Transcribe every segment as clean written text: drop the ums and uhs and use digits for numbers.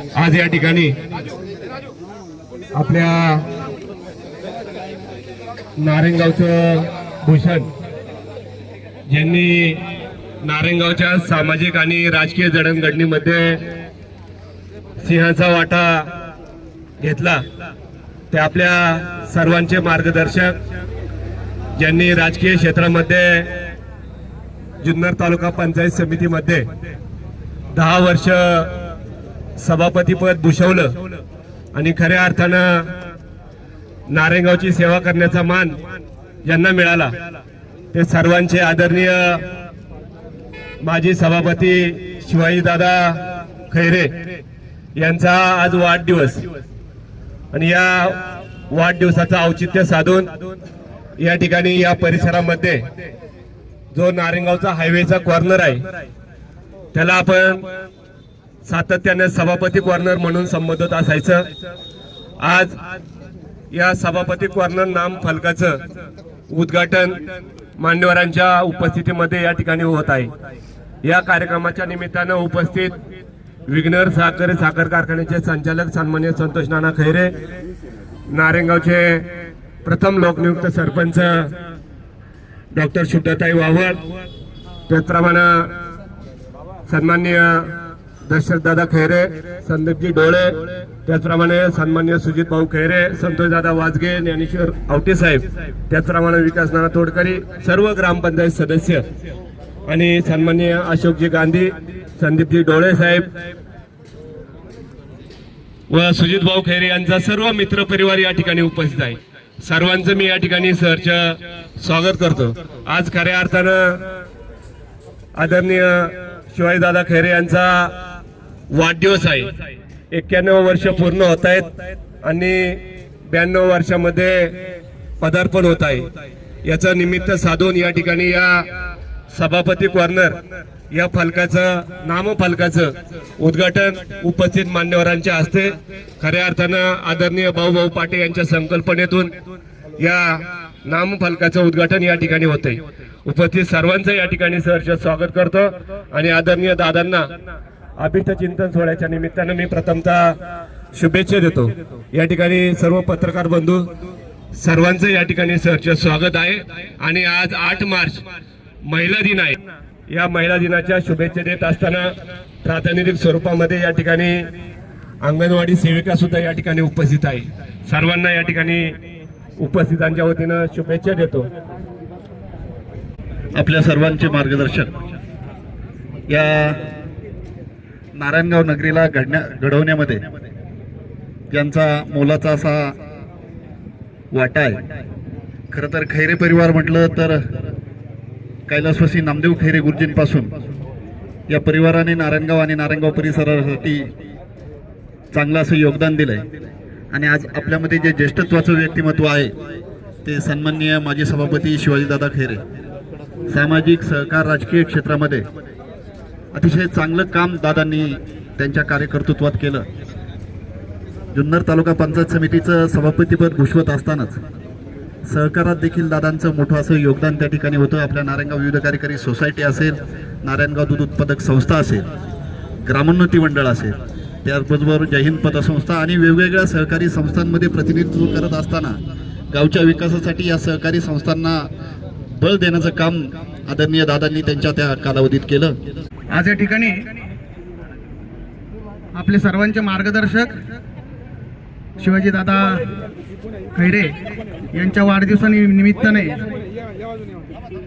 आज या ठिकाणी आपल्या नारायणगावचं भूषण ज्यांनी नारायणगावच्या सामाजिक आणि राजकीय जडणघडणीमध्ये सिंहाचा वाटा घेतला, ते आपल्या सर्वांचे मार्गदर्शक, ज्यांनी राजकीय क्षेत्रामध्ये जुन्नर तालुका पंचायत समितीमध्ये 10 वर्ष सभापतीपद भूषवलं आणि खऱ्या अर्थानं नारायणगावची सेवा करण्याचा मान ज्यांना मिळाला ते सर्वांचे आदरणीय माजी सभापती शिवाजीदादा खैरे यांचा आज वाढदिवस आणि या वाढदिवसाचं औचित्य साधून या ठिकाणी या परिसरामध्ये जो नारायणगावचा हायवेचा कॉर्नर आहे त्याला आपण सातत्याने सभापती कॉर्नर म्हणून संबोधत असायचं. आज या सभापती कॉर्नर नाम फलकाचं उद्घाटन मान्यवरांच्या उपस्थितीमध्ये या ठिकाणी होत आहे. या कार्यक्रमाच्या निमित्तानं उपस्थित विघ्नर सहकारी साखर कारखान्याचे संचालक सन्माननीय संतोष नाना खैरे, नारायणगावचे प्रथम लोकनियुक्त सरपंच डॉक्टर शुद्धताई वावळ, त्याचप्रमाणे सन्माननीय दशरथदादा खैरे, संदीपजी डोळे, त्याचप्रमाणे सन्माननीय सुजित भाऊ खैरे, संतोषदादा वाजगे, ज्ञानेश्वर आवटे साहेब, त्याचप्रमाणे विकास नाना तोडकरी, सर्व ग्रामपंचायत सदस्य आणि सन्माननीय अशोकजी गांधी, संदीपजी डोळे साहेब व सुजित भाऊ खैरे यांचा सर्व मित्र परिवार या ठिकाणी उपस्थित आहे. सर्वांचं मी या ठिकाणी सहर्ष स्वागत करतो. आज खऱ्या अर्थानं आदरणीय शिवाजीदादा खैरे यांचा वाढदिवस आहे. 91 वर्ष पूर्ण होत आहेत आणि 92 वर्षामध्ये पदार्पण होत आहे. याचं निमित्त साधून या ठिकाणी या सभापती कॉर्नर या फलकाचं नामफलकाचं उद्घाटन उपस्थित मान्यवरांच्या हस्ते खऱ्या अर्थानं आदरणीय भाऊ पाटे यांच्या संकल्पनेतून या नामफलकाचं उद्घाटन या ठिकाणी होते. उपस्थित सर्वांचं या ठिकाणी सहर्ष स्वागत करतो आणि आदरणीय दादांना अभिष्ट चिंतन सोहळ्याच्या निमित्तानं मी प्रथमतः शुभेच्छा देतो. या ठिकाणी सर्व पत्रकार बंधू सर्वांचं या ठिकाणी सहर्ष स्वागत आहे. आणि आज 8 मार्च महिला दिन आहे. या महिला दिनाच्या शुभेच्छा देत असताना प्रातिनिधिक स्वरूपामध्ये या ठिकाणी अंगणवाडी सेविका सुद्धा या ठिकाणी उपस्थित आहे. सर्वांना या ठिकाणी उपस्थितांच्या वतीनं शुभेच्छा देतो. आपल्या सर्वांचे मार्गदर्शक या नारायणगाव नगरीला घडवण्यामध्ये यांचा मोलाचा असा वाटा आहे. खरं तर खैरे परिवार म्हटलं तर कैलासवासी नामदेव खैरे गुरुजींपासून या परिवाराने नारायणगाव आणि नारायणगाव परिसरासाठी चांगलं असं योगदान दिलंय. आणि आज आपल्यामध्ये जे ज्येष्ठत्वाचं व्यक्तिमत्व आहे ते सन्माननीय माजी सभापती शिवाजीदादा खैरे, सामाजिक सहकार राजकीय क्षेत्रामध्ये अतिशय चांगलं काम दादांनी त्यांच्या कार्यकर्तृत्वात केलं. जुन्नर तालुका पंचायत समितीचं सभापतीपद भूषवत असतानाच सहकारात देखील दादांचं मोठं असं योगदान त्या ठिकाणी होतं. आपल्या नारायणगाव विविध कार्यकारी सोसायटी असेल, नारायणगाव दूध उत्पादक संस्था असेल, ग्रामोन्नती मंडळ असेल, त्याचबरोबर जय हिंद पतसंस्था आणि वेगवेगळ्या सहकारी संस्थांमध्ये प्रतिनिधित्व करत असताना गावच्या विकासासाठी या सहकारी संस्थांना बळ देण्याचं काम आदरणीय दादांनी त्यांच्या त्या कालावधीत केलं. आज या ठिकाणी आपले सर्वांचे मार्गदर्शक शिवाजीदादा खैरे यांच्या वाढदिवसानिमित्ताने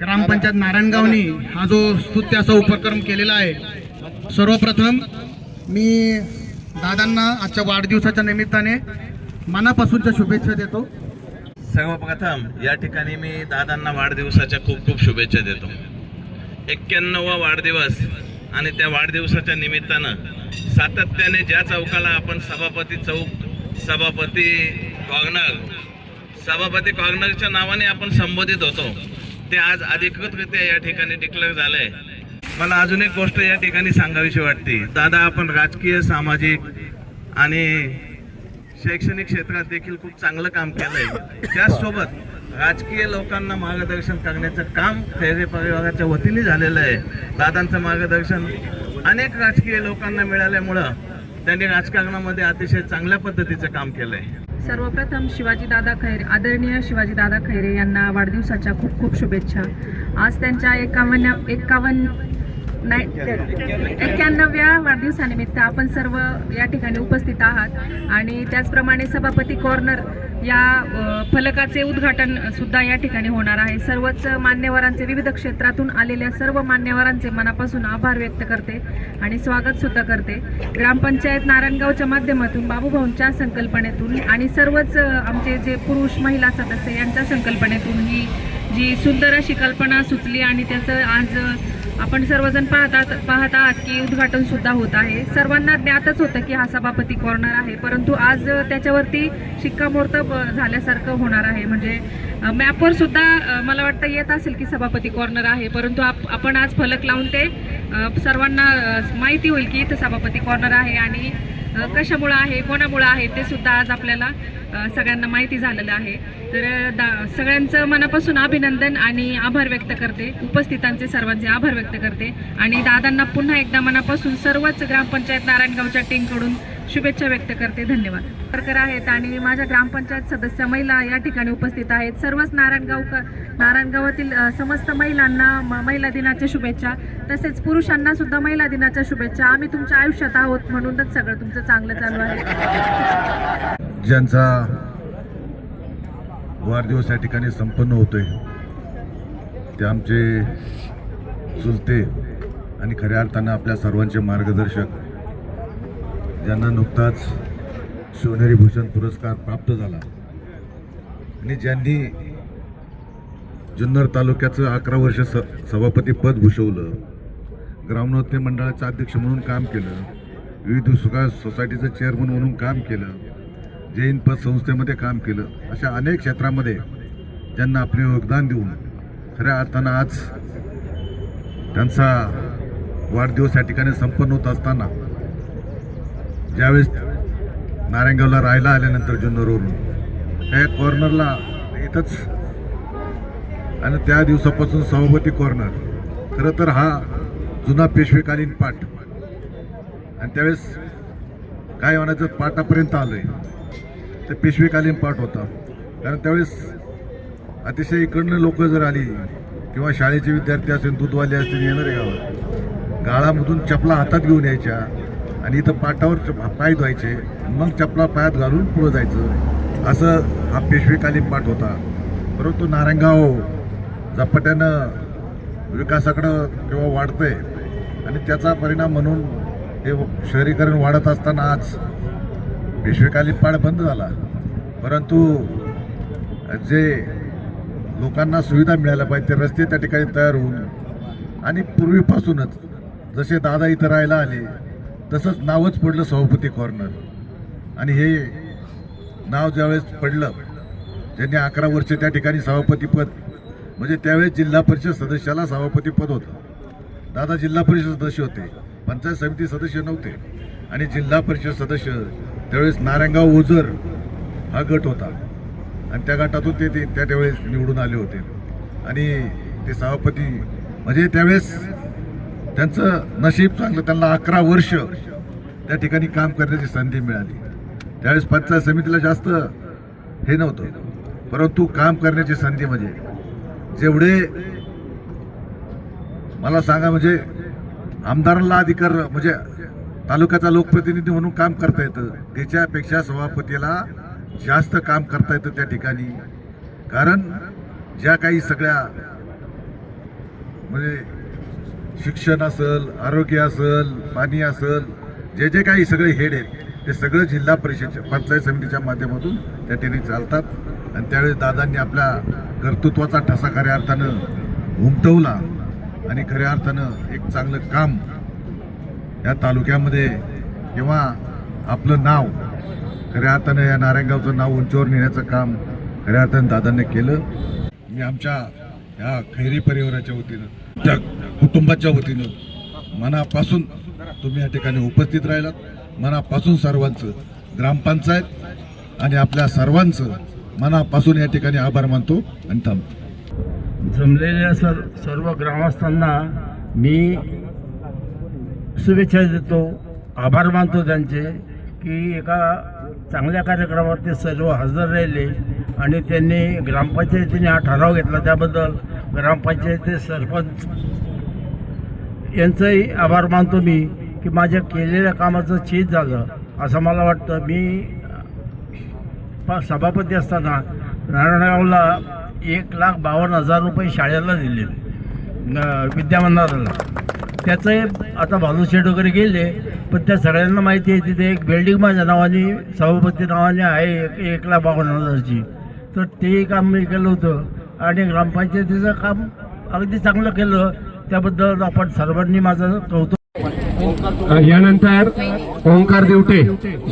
ग्रामपंचायत नारायणगावनी हा जो स्तुत्य असा उपक्रम केलेला आहे. सर्वप्रथम मी दादांना आजच्या वाढदिवसाच्या निमित्ताने मनापासूनच्या शुभेच्छा देतो. सर्वप्रथम या ठिकाणी मी दादांना वाढदिवसाच्या खूप खूप शुभेच्छा देतो. 91वा वाढदिवस आणि त्या वाढदिवसाच्या निमित्तानं सातत्याने ज्या चौकाला आपण सभापती चौक, सभापती कॉर्नरच्या नावाने आपण संबोधित होतो ते आज अधिकृतरित्या या ठिकाणी डिक्लेअर झालंय. मला अजून एक गोष्ट या ठिकाणी सांगावीशी वाटते. दादा आपण राजकीय, सामाजिक आणि शैक्षणिक क्षेत्रात देखील खूप चांगलं काम केलंय. त्याचसोबत राजकीय लोकांना मार्गदर्शन करण्याचं काम खैरे परिवाराच्या वतीने झालेलं आहे. दादांचं मार्गदर्शन अनेक राजकीय लोकांना मिळाल्यामुळं त्यांनी राजकारणामध्ये अतिशय चांगल्या पद्धतीचं काम केलंय. सर्वप्रथम शिवाजीदादा खैरे, आदरणीय शिवाजीदादा खैरे यांना वाढदिवसाच्या खूप खूप शुभेच्छा. आज त्यांच्या 91व्या वाढदिवसानिमित्त आपण सर्व या ठिकाणी उपस्थित आहात आणि त्याचप्रमाणे सभापती कॉर्नर या फलकाचे उद्घाटन सुद्धा या ठिकाणी होणार आहे. सर्वच मान्यवरांचे, विविध क्षेत्रातून आलेल्या सर्व मान्यवरांचे मनापासून आभार व्यक्त करते आणि स्वागत सुद्धा करते. ग्रामपंचायत नारायणगावच्या माध्यमातून बाबूभाऊंच्या संकल्पनेतून आणि सर्वच आमचे जे पुरुष महिला सदस्य यांच्या संकल्पनेतून ही जी सुंदर अशी कल्पना सुचली आणि त्याचं आज आपण सर्वजण पाहत आहात की उद्घाटन सुद्धा होत आहे. सर्वांना ज्ञातच होतं की हा सभापती कॉर्नर आहे, परंतु आज त्याच्यावरती शिक्कामोर्तब झाल्यासारखं होणार आहे. म्हणजे मॅपवर सुद्धा मला वाटतं येत असेल की सभापती कॉर्नर आहे, परंतु आपण आज फलक लावून ते सर्वांना माहिती होईल की इथं सभापती कॉर्नर आहे आणि कशामुळं आहे, कोणामुळं आहे ते सुद्धा आज आपल्याला सगळ्यांना माहिती झालेलं आहे. तर सगळ्यांचं मनापासून अभिनंदन आणि आभार व्यक्त करते, उपस्थितांचे सर्वांचे आभार व्यक्त करते आणि दादांना पुन्हा एकदा मनापासून सर्वच ग्रामपंचायत नारायणगावच्या टीमकडून शुभेच्छा व्यक्त करते. धन्यवाद. वर्कर आहेत आणि माझ्या ग्रामपंचायत सदस्य महिला या ठिकाणी उपस्थित आहेत. सर्वच नारायणगावातील समस्त महिलांना महिला दिनाच्या शुभेच्छा, तसेच पुरुषांना सुद्धा महिला दिनाच्या शुभेच्छा. आम्ही तुमच्या आयुष्यात आहोत म्हणूनच सगळं तुमचं चांगलं चालू आहे. ज्यांचा वाढदिवस या ठिकाणी संपन्न होतोय ते आमचे चुलते आणि खऱ्या अर्थानं आपल्या सर्वांचे मार्गदर्शक, ज्यांना नुकताच शिवनेरी भूषण पुरस्कार प्राप्त झाला आणि ज्यांनी जुन्नर तालुक्याचं 11 वर्ष सभापती पद भूषवलं, ग्रामोन्नती मंडळाचं अध्यक्ष म्हणून काम केलं, विविध सोसायटीचं चेअरमन म्हणून काम केलं, जैन पद संस्थेमध्ये काम केलं, अशा अनेक क्षेत्रामध्ये ज्यांना आपले योगदान देऊन खऱ्या अर्थानं आज त्यांचा वाढदिवस या ठिकाणी संपन्न होत असताना ज्यावेळेस नारायणगावला राहायला आल्यानंतर जुन्नरवरून त्या कॉर्नरला इथंच आणि त्या दिवसापासून सभापती कॉर्नर खरं तर हा जुना पेशवेकालीन पाठ आणि त्यावेळेस काय म्हणायचं पाटापर्यंत आलंय तर पेशवेकालीन पाठ होता. कारण त्यावेळेस अतिशय इकडनं लोक जर आली किंवा शाळेचे विद्यार्थी असेल, दूधवाले असतील, येणारे गावात गाळामधून चपला हातात घेऊन यायच्या आणि इथं पाटावर पाय धुवायचे, मग चपला पायात घालून पुढं जायचं, असं हा पेशवेकालीन पाठ होता. परंतु नारायणगाव झपाट्यानं विकासाकडं किंवा वाढतंय आणि त्याचा परिणाम म्हणून हे शहरीकरण वाढत असताना आज पेशवेकालीन पाठ बंद झाला. परंतु जे लोकांना सुविधा मिळायला पाहिजे ते रस्ते त्या ठिकाणी तयार होऊन आणि पूर्वीपासूनच जसे दादा इथं राहायला आले तसंच नावच पडलं सभापती कॉर्नर. आणि हे नाव ज्यावेळेस पडलं, ज्यांनी 11 वर्ष त्या ठिकाणी सभापतीपद, म्हणजे त्यावेळेस जिल्हा परिषद सदस्याला सभापतीपद होतं. दादा जिल्हा परिषद सदस्य होते, पंचायत समिती सदस्य नव्हते आणि जिल्हा परिषद सदस्य त्यावेळेस नारायणगाव ओझर हा गट होता आणि त्या गटातून ते त्यावेळेस निवडून आले होते आणि ते सभापती म्हणजे त्यावेळेस त्यांचं नशीब चांगलं, त्यांना 11 वर्ष त्या ठिकाणी काम करण्याची संधी मिळाली. त्यावेळेस पंचायत समितीला जास्त हे नव्हतं, परंतु काम करण्याची संधी म्हणजे जेवढे मला सांगा म्हणजे आमदारांना अधिकार म्हणजे तालुक्याचा लोकप्रतिनिधी म्हणून काम करता येतं, त्याच्यापेक्षा सभापतीला जास्त काम करता येतं त्या ठिकाणी. कारण ज्या काही सगळ्या म्हणजे शिक्षण असेल, आरोग्य असेल, पाणी असेल, जे जे काही सगळे हेड आहेत ते सगळं जिल्हा परिषदच्या पंचायत समितीच्या माध्यमातून त्या ठिकाणी चालतात. आणि त्यावेळेस दादांनी आपल्या कर्तृत्वाचा ठसा खऱ्या अर्थानं उमटवला आणि खऱ्या अर्थानं एक चांगलं काम या तालुक्यामध्ये किंवा आपलं नाव खऱ्या अर्थानं या नारायणगावचं नाव उंचीवर नेण्याचं काम खऱ्या अर्थानं दादांनी केलं. मी आमच्या या खैरी परिवाराच्या वतीनं, त्या कुटुंबाच्या वतीनं मनापासून तुम्ही या ठिकाणी उपस्थित राहिलात, मनापासून सर्वांचं, ग्रामपंचायत आणि आपल्या सर्वांचं मनापासून या ठिकाणी आभार मानतो आणि थांबतो. जमलेल्या सर्व ग्रामस्थांना मी शुभेच्छा देतो. आभार मानतो त्यांचे की एका चांगल्या कार्यक्रमात ते सर्व हजर राहिले आणि त्यांनी ग्रामपंचायतीने हा ठराव घेतला त्याबद्दल ग्रामपंचायतीचे सरपंच यांचंही आभार मानतो मी की माझ्या केलेल्या कामाचं चीज झालं असं मला वाटतं. मी सभापती असताना नारायणगावला 1,52,000 रुपये शाळेला दिले विद्यामंदिराला. त्याचे आता भालूशेठ वगैरे गेले पण त्या सगळ्यांना माहिती आहे तिथे एक बिल्डिंग माझ्या नावाने सभापती नावाने आहे 1,52,000ची. तर ते काम मी केलं होतं आणि ग्रामपंचायतीचं काम अगदी चांगलं केलं त्याबद्दल आपण सर्वांनी माझं कौतुक. यानंतर ओंकार दिवटे,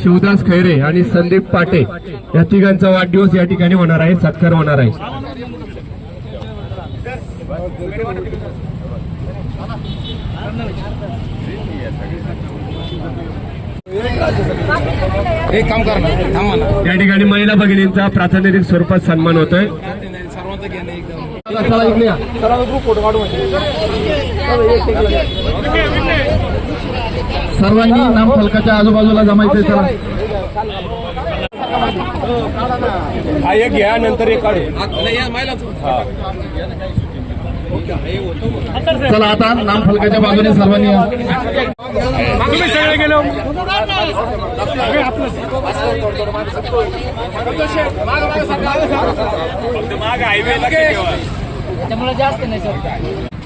शिवदास खैरे आणि संदीप पाटे या तिघांचा वाढदिवस या ठिकाणी होणार आहे, सत्कार होणार आहे. या ठिकाणी महिला भगिनींचा प्रातिनिधिक स्वरूपात सन्मान होतोय. सर्वांनी नाम फलकाच्या आजूबाजूला जमायचे. हा एक घ्या, नंतर एक काढू. चला आता नाम फलकाच्या बाजूने सर्वांनी या. तुम्ही सगळे गेलो. माग हायवे त्यामुळे जास्त नाही सर.